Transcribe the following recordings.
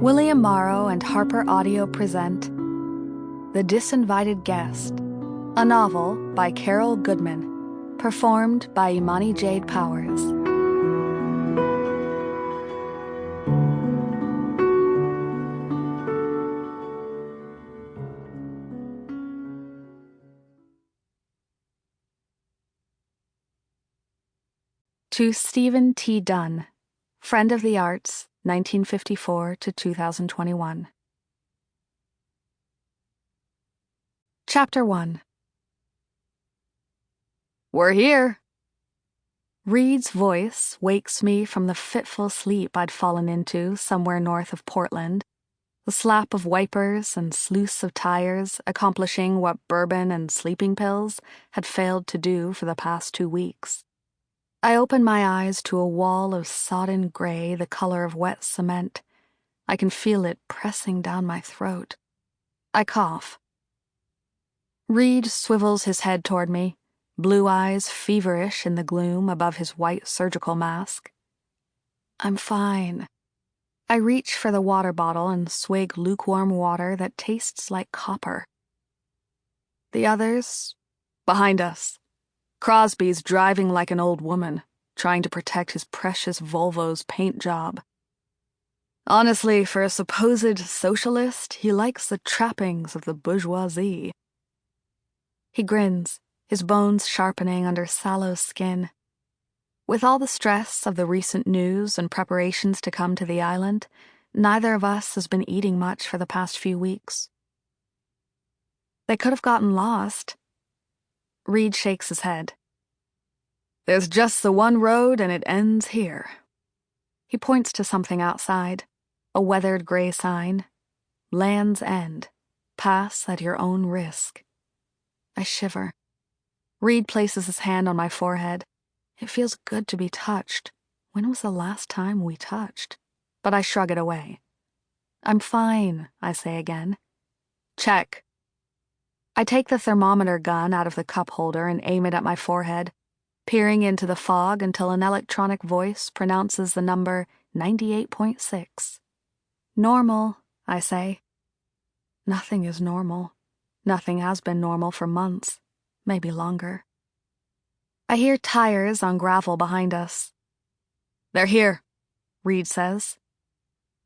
William Morrow and HarperAudio present The Disinvited Guest, a novel by Carol Goodman, performed by Imani Jade Powers. To Stephen T. Dunn, Friend of the Arts, 1954 to 2021. Chapter 1. We're here. Reed's voice wakes me from the fitful sleep I'd fallen into somewhere north of Portland, the slap of wipers and sluice of tires accomplishing what bourbon and sleeping pills had failed to do for the past 2 weeks. I open my eyes to a wall of sodden gray the color of wet cement. I can feel it pressing down my throat. I cough. Reed swivels his head toward me, blue eyes feverish in the gloom above his white surgical mask. I'm fine. I reach for the water bottle and swig lukewarm water that tastes like copper. The others, behind us. Crosby's driving like an old woman, trying to protect his precious Volvo's paint job. Honestly, for a supposed socialist, he likes the trappings of the bourgeoisie. He grins, his bones sharpening under sallow skin. With all the stress of the recent news and preparations to come to the island, neither of us has been eating much for the past few weeks. They could have gotten lost. Reed shakes his head. There's just the one road and it ends here. He points to something outside, a weathered gray sign. Land's End. Pass at your own risk. I shiver. Reed places his hand on my forehead. It feels good to be touched. When was the last time we touched? But I shrug it away. I'm fine, I say again. Check. I take the thermometer gun out of the cup holder and aim it at my forehead, peering into the fog until an electronic voice pronounces the number 98.6. Normal, I say. Nothing is normal. Nothing has been normal for months, maybe longer. I hear tires on gravel behind us. They're here, Reed says.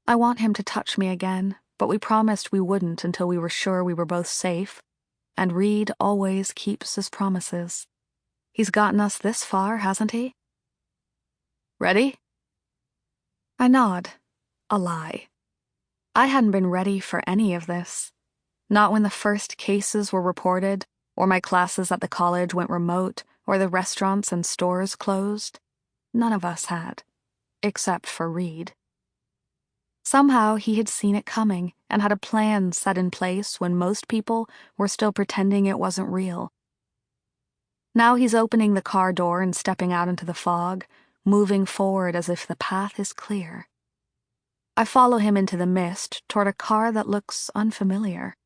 I want him to touch me again, but we promised we wouldn't until we were sure we were both safe. And Reed always keeps his promises. He's gotten us this far, hasn't he? Ready? I nod. A lie. I hadn't been ready for any of this. Not when the first cases were reported, or my classes at the college went remote, or the restaurants and stores closed. None of us had, except for Reed. Somehow he had seen it coming and had a plan set in place when most people were still pretending it wasn't real. Now he's opening the car door and stepping out into the fog, moving forward as if the path is clear. I follow him into the mist toward a car that looks unfamiliar.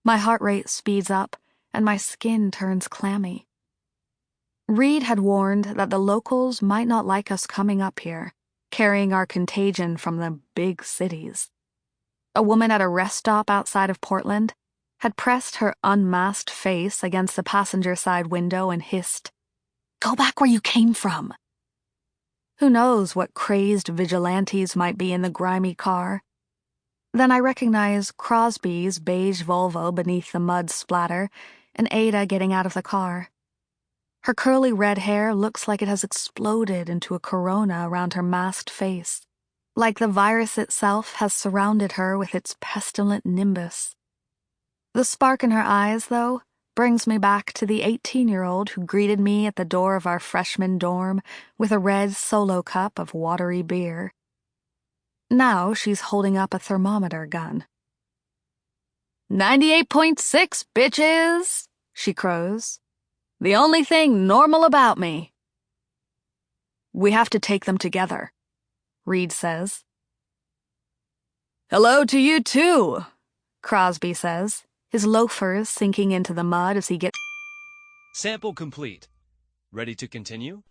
My heart rate speeds up and my skin turns clammy. Reed had warned that the locals might not like us coming up here, carrying our contagion from the big cities. A woman at a rest stop outside of Portland had pressed her unmasked face against the passenger side window and hissed, "Go back where you came from." Who knows what crazed vigilantes might be in the grimy car? Then I recognize Crosby's beige Volvo beneath the mud splatter and Ada getting out of the car. Her curly red hair looks like it has exploded into a corona around her masked face, like the virus itself has surrounded her with its pestilent nimbus. The spark in her eyes, though, brings me back to the 18-year-old who greeted me at the door of our freshman dorm with a red solo cup of watery beer. Now she's holding up a thermometer gun. 98.6, bitches, she crows. The only thing normal about me. We have to take them together, Reed says. Hello to you too, Crosby says, his loafers sinking into the mud as he gets... Sample complete. Ready to continue?